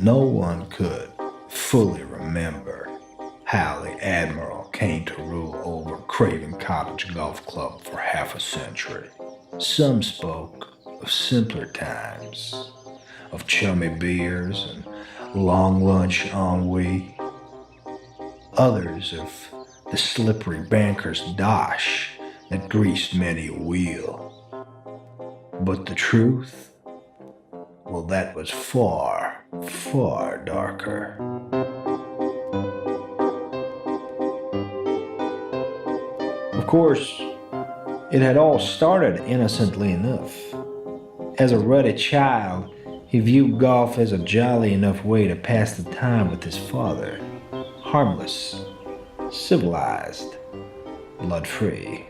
no one could fully remember how the Admiral came to rule over Craven Cottage Golf Club for half a century. Some spoke of simpler times, of chummy beers and long lunch ennui. Others of the slippery banker's dosh that greased many a wheel. But the truth? Well, that was far, far darker. Of course, it had all started innocently enough. As a ruddy child, he viewed golf as a jolly enough way to pass the time with his father. Harmless, civilized, blood-free.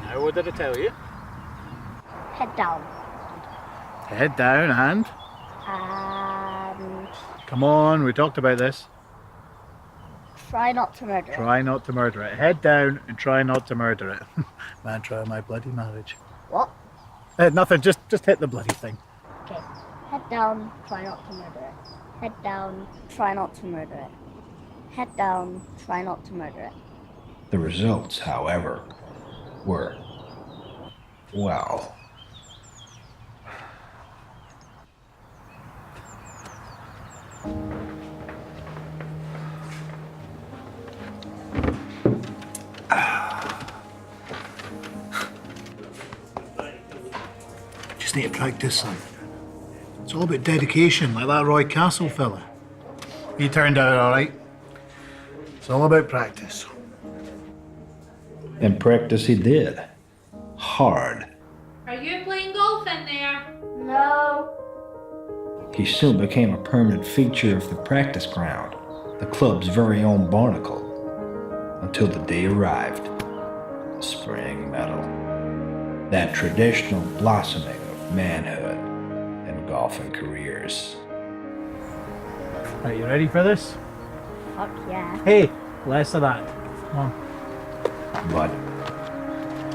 Now, what did I tell you? Head down. Head down and... And Come on, we talked about this. try not to murder it. Try not to murder it. Head down and try not to murder it. Mantra of my bloody marriage. What? Nothing, just hit the bloody thing. Okay. Head down, try not to murder it. Head down, try not to murder it. Head down, try not to murder it. The results, however, were, well, Just need to practice, son. It's all about dedication, like that Roy Castle fella. He turned out all right. It's all about practice. and practice he did. Hard. Are you playing golf in there? No. He soon became a permanent feature of the practice ground, the club's very own barnacle, until the day arrived, the spring medal, that traditional blossoming of manhood and golfing careers. Are you ready for this? Fuck yeah. Hey, less of that. Come on. But,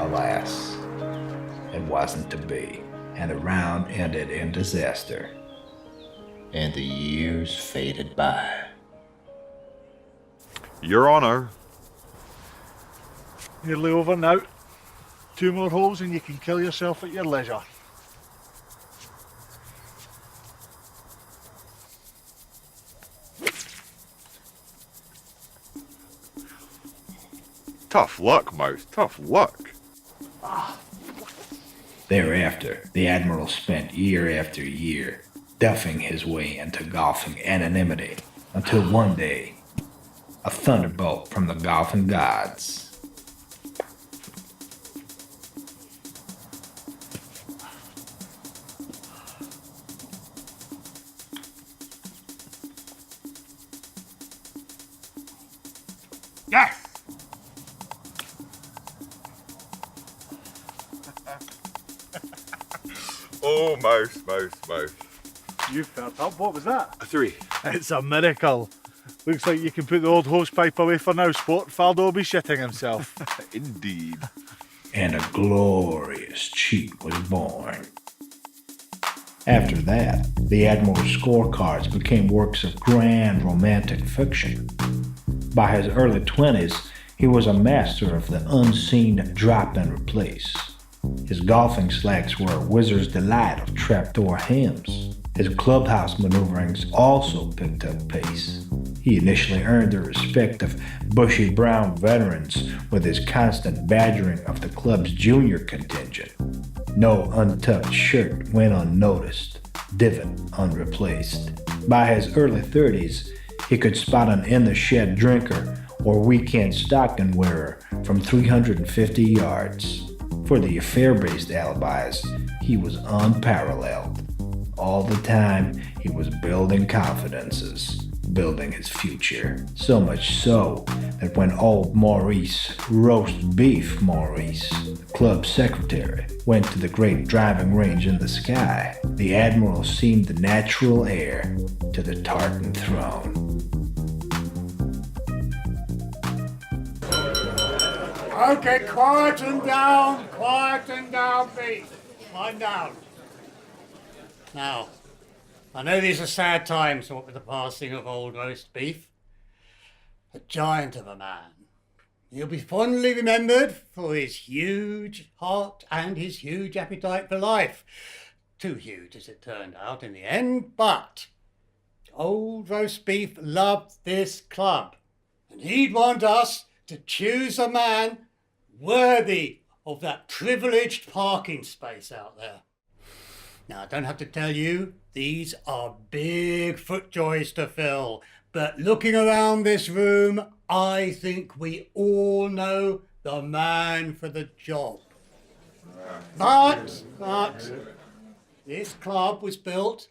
alas, it wasn't to be, and the round ended in disaster, and the years faded by. Your Honor. Nearly over now. 2 more holes and you can kill yourself at your leisure. Tough luck, Mouse. Tough luck. Thereafter, the Admiral spent year after year duffing his way into golfing anonymity until one day, a thunderbolt from the golfing gods. Yes! Oh, Mouse. You felt up. What was that? A 3. It's a miracle. Looks like you can put the old hosepipe away for now, sport. Faldo will be shitting himself. Indeed. And a glorious cheat was born. After that, the Admiral's scorecards became works of grand romantic fiction. By his early 20s, he was a master of the unseen drop and replace. His golfing slacks were a wizard's delight of trapdoor hymns. His clubhouse maneuverings also picked up pace. He initially earned the respect of bushy brown veterans with his constant badgering of the club's junior contingent. No untucked shirt went unnoticed, divot unreplaced. By his early 30s, he could spot an in-the-shed drinker or weekend stocking wearer from 350 yards. For the affair-based alibis, he was unparalleled. All the time, he was building confidences, building his future. So much so that when old Maurice, roast beef Maurice, the club secretary, went to the great driving range in the sky, the Admiral seemed the natural heir to the tartan throne. Okay, quieten down, please. Lie down. Now, I know these are sad times, what with the passing of old roast beef. A giant of a man. He'll be fondly remembered for his huge heart and his huge appetite for life. Too huge, as it turned out in the end, but old roast beef loved this club, and he'd want us to choose a man worthy of that privileged parking space out there. Now, I don't have to tell you, these are big footjoys to fill, but looking around this room, I think we all know the man for the job. But this club was built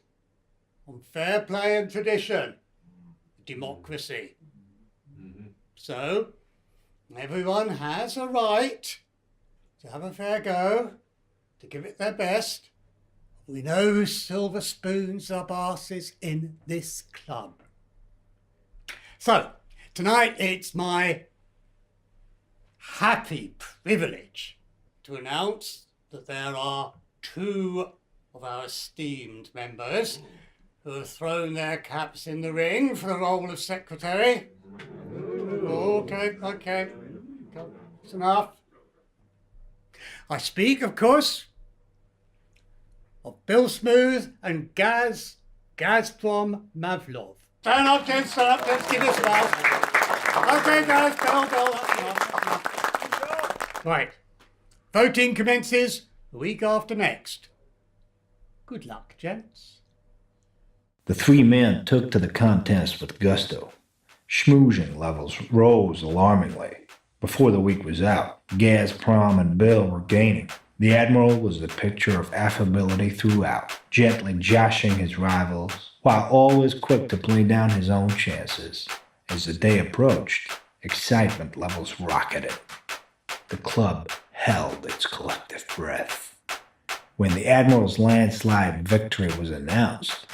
on fair play and tradition, democracy. So, everyone has a right to have a fair go, to give it their best. We know silver spoons are bosses in this club. So, tonight it's my happy privilege to announce that there are two of our esteemed members who have thrown their caps in the ring for the role of secretary. Okay. That's enough. I speak, of course, of Bill Smooth and Gazprom Mavlov. Stand up, gents, let's give this a bow. Okay, guys, Bill, that's enough. Right, voting commences the week after next. Good luck, gents. The three men took to the contest with gusto. Schmoozing levels rose alarmingly. Before the week was out, Gazprom and Bill were gaining. The Admiral was the picture of affability throughout, gently joshing his rivals, while always quick to play down his own chances. As the day approached, excitement levels rocketed. The club held its collective breath. When the Admiral's landslide victory was announced,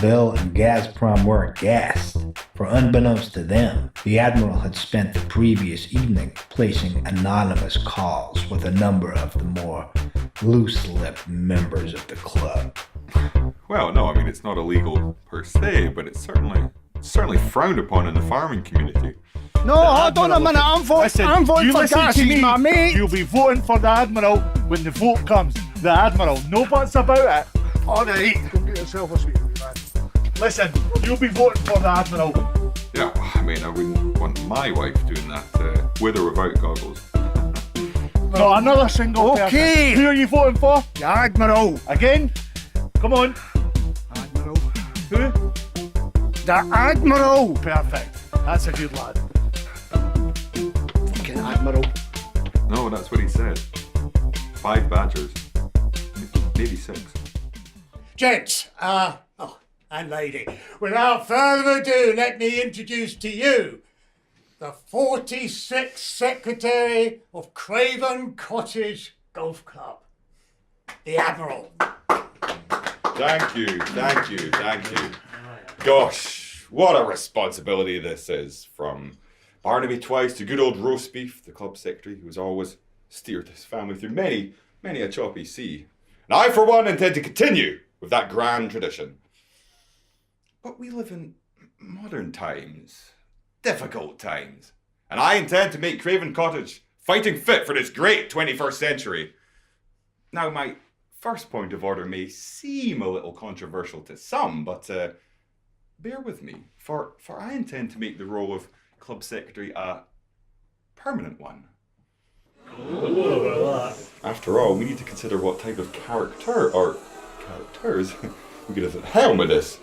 Bill and Gazprom were aghast, for unbeknownst to them, the Admiral had spent the previous evening placing anonymous calls with a number of the more loose-lipped members of the club. Well, no, I mean, it's not illegal per se, but it's certainly frowned upon in the farming community. No, hold on a minute, I'm voting for Gas, he's my mate. You'll be voting for the Admiral when the vote comes. The Admiral, no buts about it. Alright, go get yourself a sweet man. Listen, you'll be voting for the Admiral. Yeah, I mean, I wouldn't want my wife doing that, with or without goggles. No, another single Okay. person. Who are you voting for? The Admiral. Again? Come on. Admiral. Who? The Admiral. Perfect. That's a good lad. Fucking Admiral. No, that's what he said. 5 badgers. Maybe 6. Gents, and lady, without further ado, let me introduce to you the 46th Secretary of Craven Cottage Golf Club, the Admiral. Thank you. Gosh, what a responsibility this is. From Barnaby twice to good old roast beef, the club secretary who has always steered his family through many a choppy sea. And I, for one, intend to continue with that grand tradition. But we live in modern times, difficult times, and I intend to make Craven Cottage fighting fit for this great 21st century. Now, my first point of order may seem a little controversial to some, but bear with me, for I intend to make the role of club secretary a permanent one. After all, we need to consider what type of characters we get at the helm of this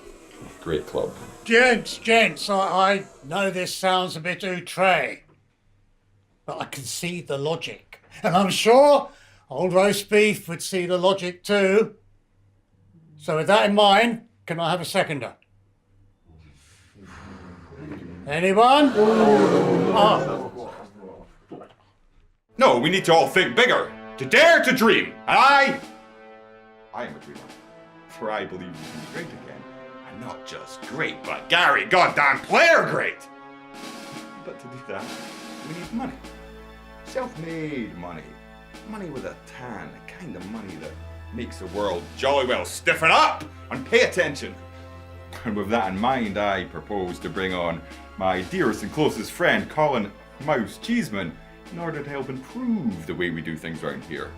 great club. Gents, I know this sounds a bit outre, but I can see the logic. And I'm sure old roast beef would see the logic too. So with that in mind, can I have a seconder? Anyone? No, we need to all think bigger, to dare to dream. And I am a dreamer, for I believe we can be great again. And not just great, but Gary goddamn player great. But to do that, we need money. Self-made money. Money with a tan, the kind of money that makes the world jolly well stiffen up and pay attention. And with that in mind, I propose to bring on my dearest and closest friend, Colin Mouse Cheeseman, in order to help improve the way we do things around here.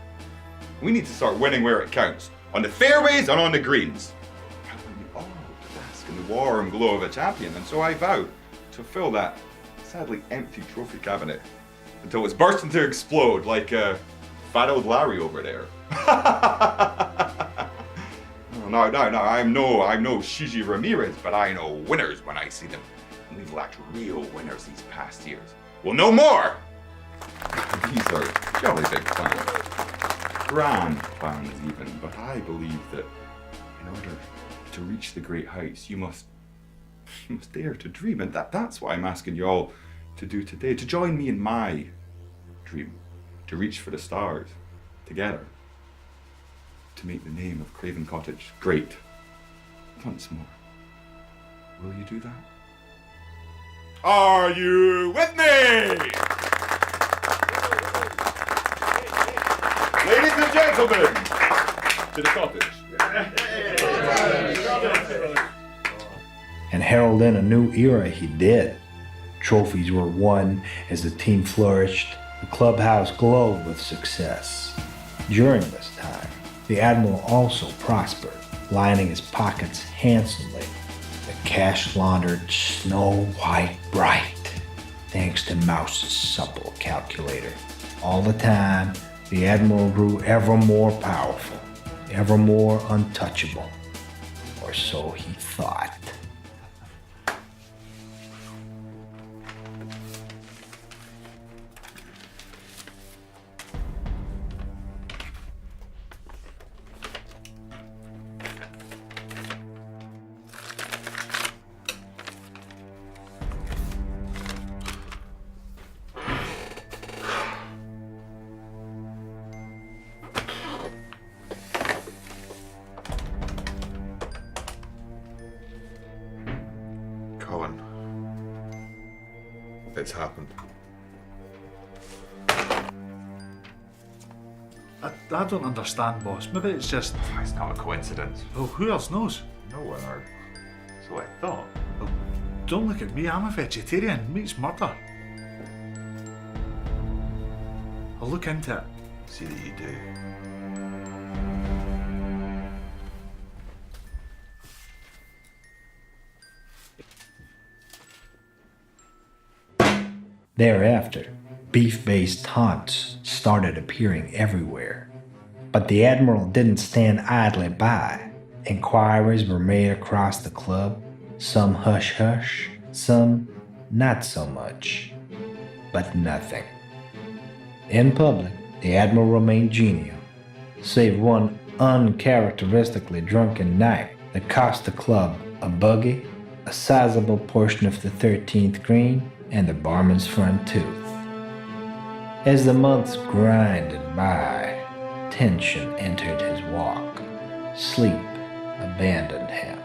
We need to start winning where it counts, on the fairways and on the greens. I want you all to bask in the warm glow of a champion, and so I vow to fill that sadly empty trophy cabinet until it's bursting to explode like a fat old Larry over there. No, I'm no Gigi Ramirez, but I know winners when I see them. And we've lacked real winners these past years. Well, no more! These are jolly big plans. Grand plans even, but I believe that in order to reach the great heights, you must dare to dream. And that's what I'm asking you all to do today, to join me in my dream, to reach for the stars together, to make the name of Craven Cottage great once more. Will you do that? Are you with me? Ladies and gentlemen, to the cottage. And herald in a new era he did. Trophies were won as the team flourished, the clubhouse glowed with success. During this time, the Admiral also prospered, lining his pockets handsomely. The cash laundered snow white bright, thanks to Mouse's supple calculator. All the time, the Admiral grew ever more powerful, ever more untouchable, or so he thought. Colin, it's happened. I don't understand, boss. Maybe it's just... It's not a coincidence. Well, who else knows? No one are. So I thought. Well, don't look at me. I'm a vegetarian. Meat's murder. I'll look into it. See that you do. Thereafter, beef-based haunts started appearing everywhere. But the Admiral didn't stand idly by. Inquiries were made across the club, some hush-hush, some not so much. But nothing. In public, the Admiral remained genial, save one uncharacteristically drunken night that cost the club a buggy, a sizable portion of the 13th green, and the barman's front tooth. As the months grinded by, tension entered his walk. Sleep abandoned him.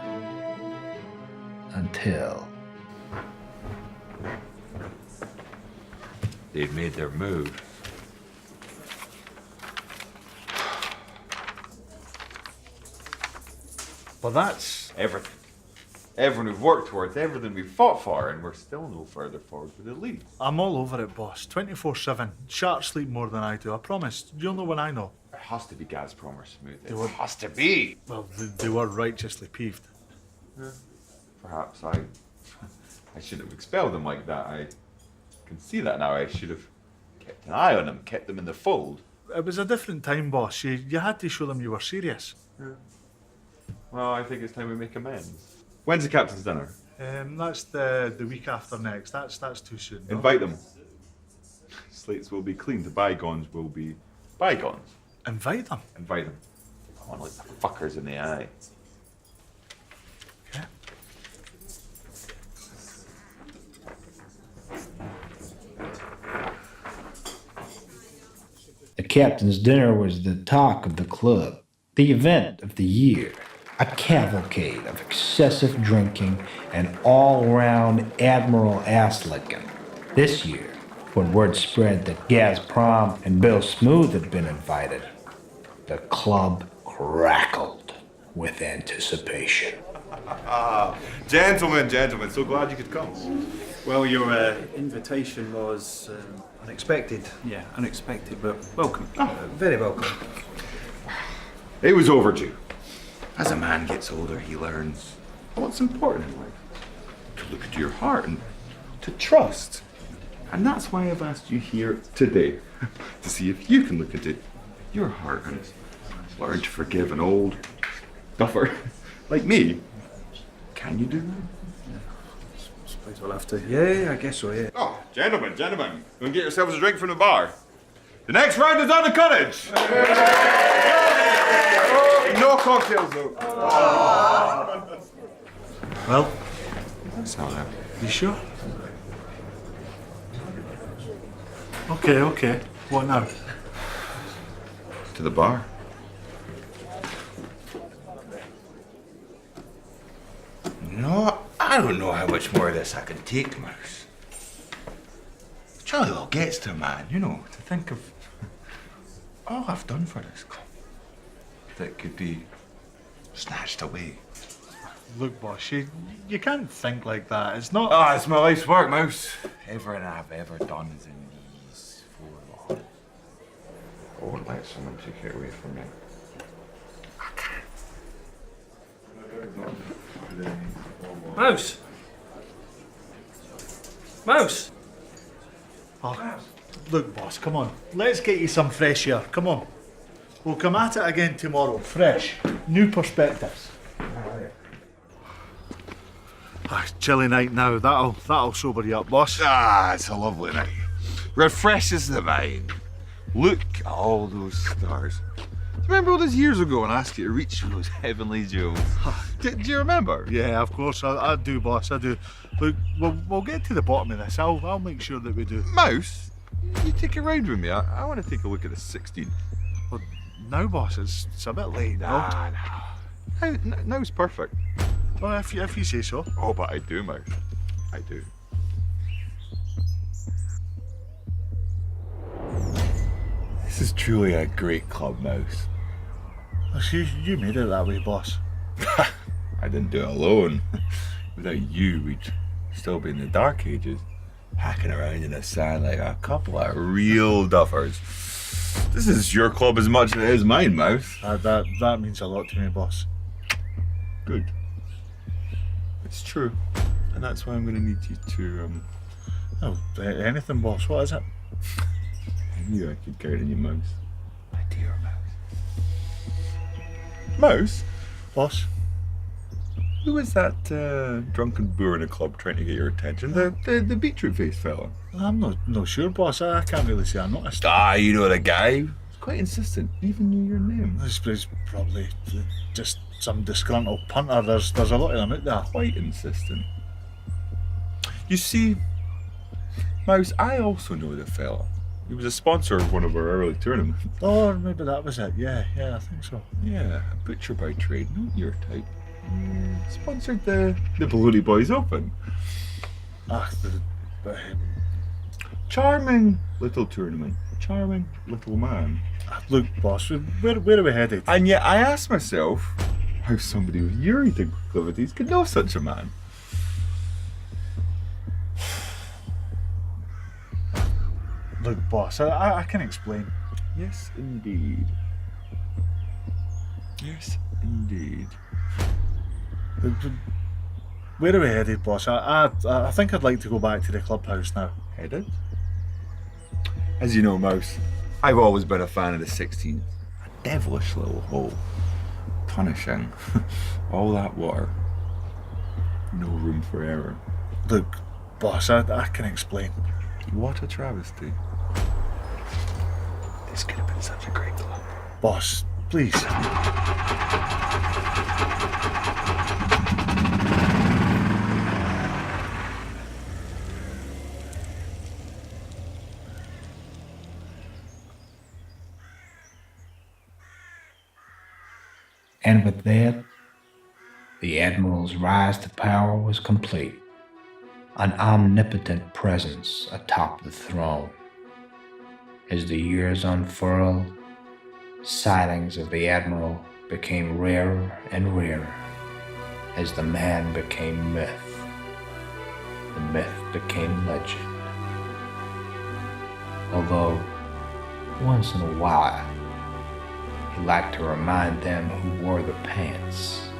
Until... They'd made their move. Well, that's... Everything. Everything we've worked towards, everything we've fought for, and we're still no further forward with the lead. I'm all over it, boss. 24/7. Sharks sleep more than I do, I promise. You'll know when I know. It has to be Gazprom or Smooth. They were- It has to be. Well, they were righteously peeved. Perhaps I shouldn't have expelled them like that. I can see that now. I should have kept an eye on them, kept them in the fold. It was a different time, boss. You had to show them you were serious. Well, I think it's time we make amends. When's the captain's dinner? That's the week after next. That's too soon. No? Invite them. Slates will be clean. The bygones will be bygones. Invite them. Invite them. I want to look the fuckers in the eye. Okay. The captain's dinner was the talk of the club, the event of the year, a cavalcade of excessive drinking and all-round Admiral ass-licking. This year, when word spread that Gazprom and Bill Smooth had been invited, the club crackled with anticipation. Gentlemen, so glad you could come. Well, your invitation was Unexpected. yeah, unexpected, but welcome. Very welcome. It was overdue. As a man gets older, he learns what's important in life. To look into your heart and to trust. And that's why I've asked you here today. To see if you can look into your heart and learn to forgive an old duffer like me. Can you do that? Suppose we'll have to. Yeah, I guess so, yeah. Oh, gentlemen, go and get yourselves a drink from the bar. The next round is on the cottage. No cocktails, though. Well, That's not that. You sure? Okay. What now? To the bar. No, I don't know how much more of this I can take, Mouse. It jolly well gets to a man, you know, to think of all I've done for this club that could be snatched away. Look, boss, you can't think like that. It's not. Ah, it's my life's work, Mouse. Everything I've ever done is in these four walls. I won't let someone take it away from me. Mouse! Mouse! Oh, look, boss, come on. Let's get you some fresh air. Come on. We'll come at it again tomorrow. Fresh. New perspectives. Chilly night now. That'll sober you up, boss. Ah, it's a lovely night. Refreshes the mind. Look at all those stars. Do you remember all those years ago when I asked you to reach for those heavenly jewels? Do you remember? Yeah, of course. I do, boss. I do. Look, we'll get to the bottom of this. I'll make sure that we do. Mouse, you take a ride with me. I want to take a look at the 16. Well, now, boss, it's a bit late now. Now's perfect. Well, if you say so. Oh, but I do, Mouse. I do. This is truly a great club, Mouse. You made it that way, boss. I didn't do it alone. Without you, we'd still be in the dark ages, hacking around in the sand like a couple of real duffers. This is your club as much as it is mine, Mouse. That means a lot to me, boss. Good. It's true. And that's why I'm going to need you to, Oh, anything, boss. What is it? I knew I could count on you, Mouse. My dear Mouse. Mouse? Boss? Who was that drunken boor in the club trying to get your attention? The beetroot-faced fella? I'm not sure, boss. I can't really say I noticed. Ah, you know the guy. He was quite insistent. Even knew your name. It's probably just some disgruntled punter. There's a lot of them out there. Quite insistent. You see, Mouse, I also know the fella. He was a sponsor of one of our early tournaments. Oh, maybe that was it. Yeah, I think so. Yeah, a butcher by trade, not your type. Sponsored the Bloody Boys Open. Charming little tournament. Charming little man. Look, boss, where are we headed? And yet I ask myself how somebody with your eating proclivities could know such a man. Look, boss, I can explain. Yes, indeed. Yes, indeed. Where are we headed, boss? I think I'd like to go back to the clubhouse now. Headed? As you know, Mouse, I've always been a fan of the 16. A devilish little hole. Punishing. All that water. No room for error. Look, boss, I can explain. What a travesty. This could have been such a great club. Boss, please. And with that, the Admiral's rise to power was complete. An omnipotent presence atop the throne. As the years unfurled, sightings of the Admiral became rarer and rarer. as the man became myth. The myth became legend. Although, once in a while, he liked to remind them who wore the pants